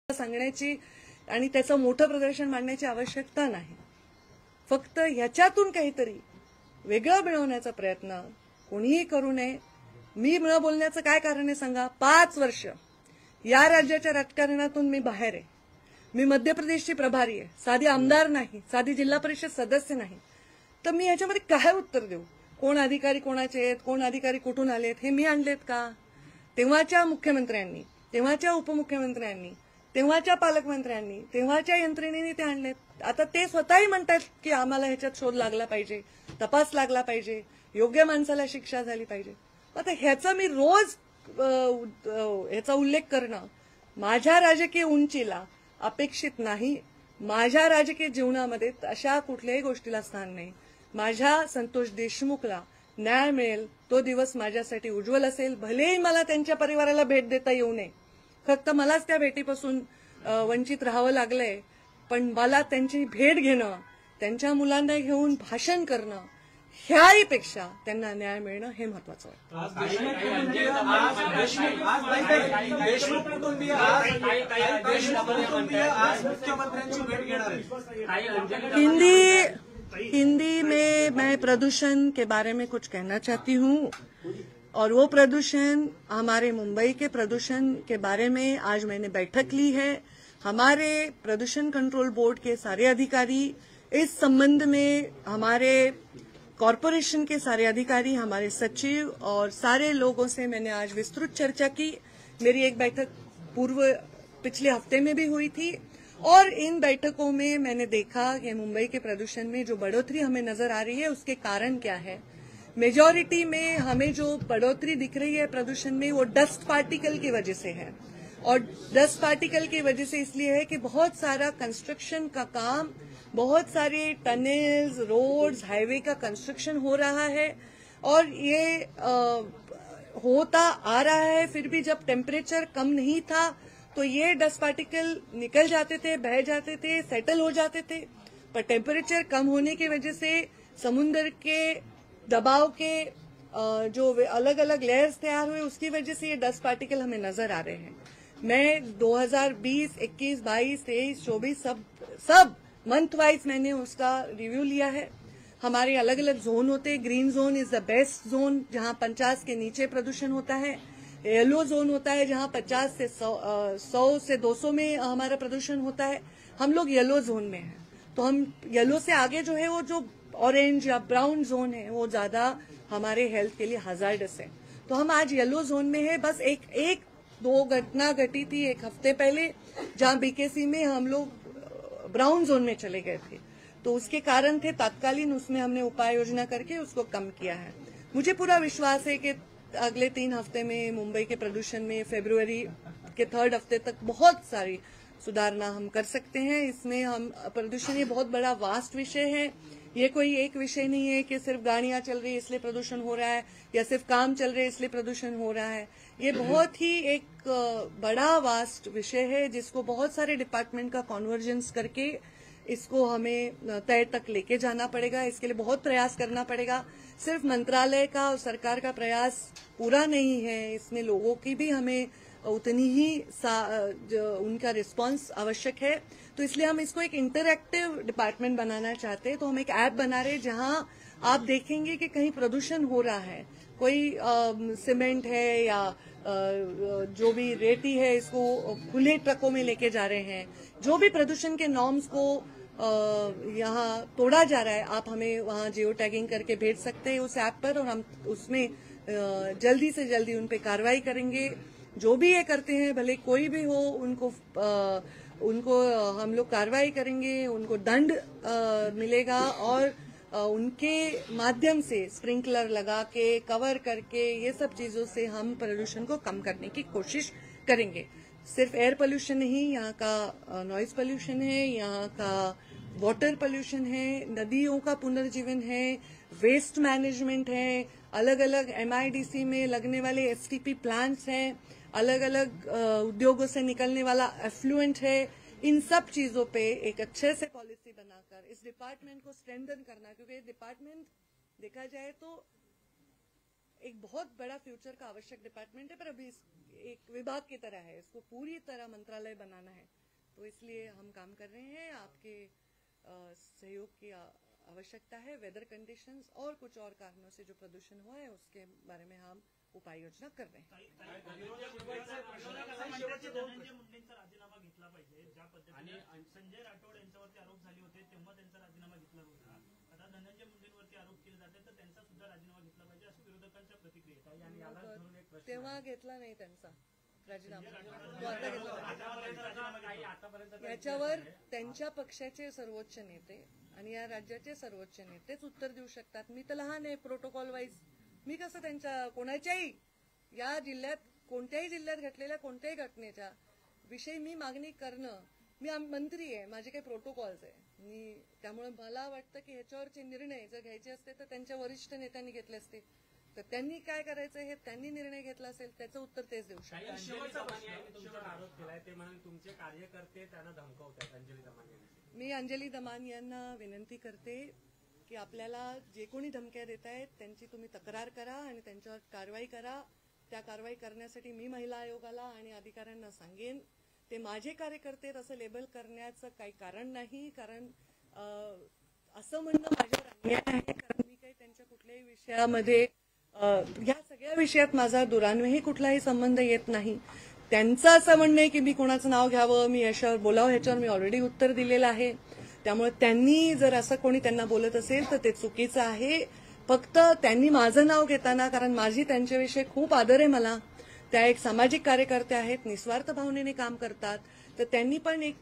सांगण्याची आणि त्याचं मोठं प्रदर्शन मांडण्याची आवश्यकता नाही. फक्त ह्याच्यातून काहीतरी वेगळं मिळवण्याचा प्रयत्न कोणीही करू नये. मी न बोलण्याचं काय कारण आहे सांगा? 5 वर्ष या राज्याच्या राजकारणातून मी बाहेर आहे. मी मध्य प्रदेशची प्रभारी आहे, साधी आमदार नाही, साधी जिल्हा परिषद सदस्य नाही. तर मी ह्याच्यामध्ये काय उत्तर देऊ? कोण अधिकारी कोणाचे आहेत, कोण अधिकारी कुठून आलेत, हे मी आणलेत का? तेव्हाच्या मुख्यमंत्र्यांनी, तेव्हाच्या उपमुख्यमंत्र्यांनी, तेव्हाच्या पालकमंत्र्यांनी, तेव्हाच्या यंत्रणेने ते आणलेत. आता ते स्वतःही म्हणतात की आम्हाला ह्याच्यात शोध लागला पाहिजे, तपास लागला पाहिजे, योग्य माणसाला शिक्षा झाली पाहिजे. आता ह्याचा मी रोज ह्याचा उल्लेख करणं माझ्या राजकीय उंचीला अपेक्षित नाही. माझ्या राजकीय जीवनामध्ये अशा कुठल्याही गोष्टीला स्थान नाही. माझ्या संतोष देशमुखला न्याय मिळेल तो दिवस माझ्यासाठी उज्ज्वल असेल. भलेही मला त्यांच्या परिवाराला भेट देता येऊ नये, फक्त मलाच त्या भेटीपासून वंचित राहावं लागलंय, पण मला त्यांची भेट घेणं, त्यांच्या मुलांना घेऊन भाषण करणं, ह्याहीपेक्षा त्यांना न्याय मिळणं हे महत्वाचं आहे. हिंदी में मैं प्रदूषण के बारे में कुछ कहना चाहती हूँ, और वो प्रदूषण हमारे मुंबई के प्रदूषण के बारे में आज मैंने बैठक ली है. हमारे प्रदूषण कंट्रोल बोर्ड के सारे अधिकारी, इस संबंध में हमारे कॉरपोरेशन के सारे अधिकारी, हमारे सचिव और सारे लोगों से मैंने आज विस्तृत चर्चा की. मेरी एक बैठक पिछले हफ्ते में भी हुई थी, और इन बैठकों में मैंने देखा कि मुंबई के प्रदूषण में जो बढ़ोतरी हमें नजर आ रही है उसके कारण क्या है. मेजॉरिटी में हमें जो बढ़ोतरी दिख रही है प्रदूषण में, वो डस्ट पार्टिकल की वजह से है. और डस्ट पार्टिकल की वजह से इसलिए है कि बहुत सारा कंस्ट्रक्शन का काम, बहुत सारे टनल्स, रोड्स, हाईवे का कंस्ट्रक्शन हो रहा है, और ये होता आ रहा है. फिर भी जब टेम्परेचर कम नहीं था तो ये डस्ट पार्टिकल निकल जाते थे, बह जाते थे, सेटल हो जाते थे. पर टेम्परेचर कम होने की वजह से समुद्र के दबाव के जो अलग अलग लेयर्स तैयार हुए, उसकी वजह से ये डस्ट पार्टिकल हमें नजर आ रहे हैं. मैं 2020, 21, 22, 23, 24 सब मंथ वाइज मैंने उसका रिव्यू लिया है. हमारे अलग अलग जोन होते हैं. Green Joan is the west zone, जहां 50 के नीचे प्रदूषण होता है. येलो जोन होता है जहां 50 से 100 से 200 में हमारा प्रदूषण होता है. हम लोग येलो जोन में हैं, तो हम येलो से आगे जो है वो जो ऑरेंज या ब्राउन जोन है वो ज्यादा हमारे हेल्थ के लिए हजार्डस है. तो हम आज येलो जोन में है. बस एक दो घटना घटी थी एक हफ्ते पहले, जहां बीकेसी में हम लोग ब्राउन जोन में चले गए थे, तो उसके कारण थे तात्कालीन, उसमें हमने उपाय योजना करके उसको कम किया है. मुझे पूरा विश्वास है कि अगले 3 हफ्ते में मुंबई के प्रदूषण में फरवरी के 3rd हफ्ते तक बहुत सारी सुधारना हम कर सकते हैं. इसमें हम प्रदूषण ये बहुत बड़ा वास्ट विषय है. ये कोई एक विषय नहीं है कि सिर्फ गाड़ियां चल रही है इसलिए प्रदूषण हो रहा है, या सिर्फ काम चल रहे इसलिए प्रदूषण हो रहा है. ये बहुत ही एक बड़ा वास्ट विषय है, जिसको बहुत सारे डिपार्टमेंट का कॉन्वर्जेंस करके इसको हमें तय तक लेके जाना पड़ेगा. इसके लिए बहुत प्रयास करना पड़ेगा. सिर्फ मंत्रालय का और सरकार का प्रयास पूरा नहीं है, इसमें लोगों की भी हमें उतनी ही उनका रिस्पांस आवश्यक है. तो इसलिए हम इसको एक इंटरएक्टिव डिपार्टमेंट बनाना चाहते हैं. तो हम एक ऐप बना रहे हैं जहां आप देखेंगे कि कहीं प्रदूषण हो रहा है, कोई सीमेंट है या जो भी रेती है, इसको खुले ट्रकों में लेके जा रहे हैं, जो भी प्रदूषण के नॉर्म्स को यहाँ तोड़ा जा रहा है, आप हमें वहाँ जियो टैगिंग करके भेज सकते हैं उस ऐप पर, और हम उसमें जल्दी से जल्दी उन पे कार्रवाई करेंगे. जो भी ये करते हैं, भले कोई भी हो, उनको हम लोग कार्रवाई करेंगे, उनको दंड मिलेगा, और उनके माध्यम से स्प्रिंकलर लगा के, कवर करके, ये सब चीजों से हम प्रदूषण को कम करने की कोशिश करेंगे. सिर्फ एयर पोल्यूशन नहीं, यहाँ का नॉइज पोल्यूशन है, यहाँ का वाटर पोल्यूशन है, नदियों का पुनर्जीवन है, वेस्ट मैनेजमेंट है, अलग अलग MIDC में लगने वाले STP प्लांट्स हैं, अलग अलग उद्योगों से निकलने वाला एफ्लुएंट है. इन सब चीजों पे एक अच्छे से पॉलिसी बनाकर इस डिपार्टमेंट को स्ट्रेंथन करना, क्योंकि ये डिपार्टमेंट देखा जाए तो एक बहुत बड़ा फ्यूचर का आवश्यक डिपार्टमेंट है, पर अभी एक विभाग की तरह है, इसको पूरी तरह मंत्रालय बनाना है, तो इसलिए हम काम कर रहे हैं। आपके सहयोग की आवश्यकता है। वेदर कंडीशंस और कुछ और कारणों से जो प्रदूषण हुआ है उसके बारे में हम उपाय योजना कर रहे हैं। धनंजय मुंडेंचा राजीनामा घेतला पाहिजे, ज्या पद्धतीने संजय राठोड यांच्यावरती आरोप झाले होते तेव्हा त्यांचा राजीनामा घेतला होता, आता धनंजय मुंडेंवरती आरोप केले जाते तर त्यांचा सुद्धा राजीनामा घेतला पाहिजे अशी विरोधकांच्या प्रतिक्रिया। तेव्हा घेतला नाही त्यांचा राजीनामा, याच्यावर त्यांच्या पक्षाचे सर्वोच्च नेते आणि या राज्याचे सर्वोच्च नेतेच उत्तर देऊ शकतात। मी तर लहान आहे प्रोटोकॉल वाईज, मी कसं त्यांच्या कोणाच्याही या जिल्ह्यात कोणत्याही जिल्ह्यात घडलेल्या कोणत्याही घटनेच्या विषयी मी मागणी करणं, मी मंत्री आहे, माझे काही प्रोटोकॉल्स आहे मी, त्यामुळे मला वाटतं की ह्याच्यावरचे निर्णय जर घ्यायचे असते तर त्यांच्या वरिष्ठ नेत्यांनी घेतले असते, तर त्यांनी काय करायचं हे त्यांनी निर्णय घेतला असेल त्याचं उत्तर तेच देऊ शकतात। तुमचे कार्यकर्ते त्यांना धमकावतात अंजली दमानी यांनी। मी अंजली दमानी यांना विनंती करते की आपल्याला जे कोणी धमक्या देत आहेत त्यांची तुम्ही तक्रार करा आणि त्यांच्यावर कारवाई करा। त्या कारवाई करण्यासाठी मी महिला आयोगाला आणि अधिकाऱ्यांना सांगेन। ते माझे कार्यकर्ते असं लेबल करण्याचं काही कारण नाही, कारण असं म्हणणं माझ्यावर अन्याय आहे, कारण मी काही त्यांच्या कुठल्याही विषयामध्ये या सगळ्या विषयात माझा दुरान्वयही कुठलाही संबंध येत नाही। त्यांचं असं म्हणणं आहे की मी कोणाचं नाव घ्यावं, मी याच्यावर बोलावं, ह्याच्यावर मी ऑलरेडी उत्तर दिलेलं आहे। त्यामुळे त्यांनी जर असं कोणी त्यांना बोलत असेल तर ते चुकीचं आहे। फक्त त्यांनी माझं नाव घेताना, कारण माझी त्यांच्याविषयी खूप आदर आहे मला, त्या एक सामाजिक कार्यकर्ते आहेत, निस्वार्थ भावनेने काम करतात, तर त्यांनी पण एक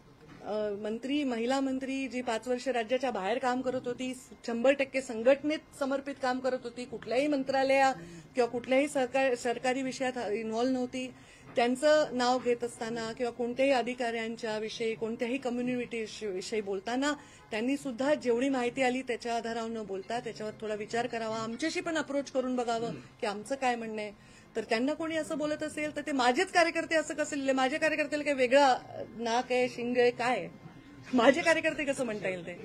मंत्री, महिला मंत्री जी 5 वर्ष राज्याच्या बाहेर काम करत होती, 100% संघटनेत समर्पित काम करत होती, कुठल्याही मंत्रालया किंवा कुठल्याही सरकारी विषयात इन्व्हॉल्व नव्हती, त्यांचं नाव घेत असताना किंवा कोणत्याही अधिकाऱ्यांच्या विषयी कोणत्याही कम्युनिटी विषयी बोलताना त्यांनी सुद्धा जेवढी माहिती आली त्याच्या आधारावर न बोलता त्याच्यावर थोडा विचार करावा, आमच्याशी पण अप्रोच करून बघावं की आमचं काय म्हणणं आहे। तर त्यांना कोणी असं बोलत असेल तर ते माझेच कार्यकर्ते असं कसं लिहिले, माझ्या कार्यकर्त्याला काही वेगळा नाक आहे, शिंग आहे, काय आहे, माझे कार्यकर्ते कसं म्हणता येईल ते,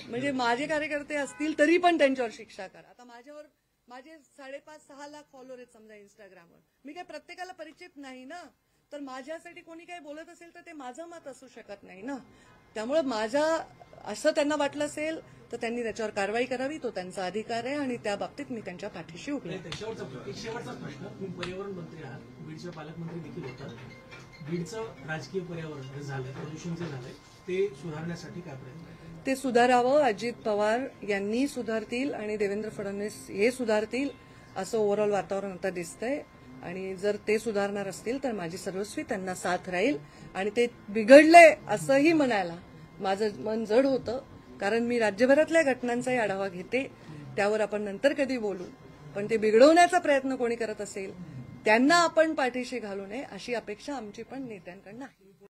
म्हणजे माझे कार्यकर्ते असतील तरी पण त्यांच्यावर शिक्षा करा। आता माझ्यावर माझे 5.5-6 लाख फॉलोअर आहेत समजा इंस्टाग्रामवर, मी काय प्रत्येकाला परिचित नाही ना, तर माझ्यासाठी कोणी काही बोलत असेल तर ते माझं मत असू शकत नाही ना। त्यामुळे माझा असं त्यांना वाटलं असेल तर त्यांनी त्याच्यावर कारवाई करावी, तो त्यांचा अधिकार आहे आणि त्या बाबतीत मी त्यांच्या पाठीशी उभी आहे। शेवटचा प्रश्न, तुम्ही पर्यावरण मंत्री आहात, बीडचे पालकमंत्री देखील होतात, बीडचं राजकीय पर्यावरण जे झालंय, प्रदूषण जे झालंय ते सुधारण्यासाठी काय प्रयत्न? ते सुधारावं, अजित पवार यांनी सुधारतील आणि देवेंद्र फडणवीस हे सुधारतील असं ओव्हरऑल वातावरण आता दिसतंय, आणि जर ते सुधारणार असतील तर माझी सर्वस्वी त्यांना साथ राहील। आणि ते बिघडलंय असंही म्हणायला माझं मन जड होतं, कारण मी राज्यभरातल्या घटनांचाही आढावा घेते, त्यावर आपण नंतर कधी बोलू, पण ते बिघडवण्याचा प्रयत्न कोणी करत असेल त्यांना आपण पाठीशी घालू नये अशी अपेक्षा आमची पण नेत्यांकडनं आहे।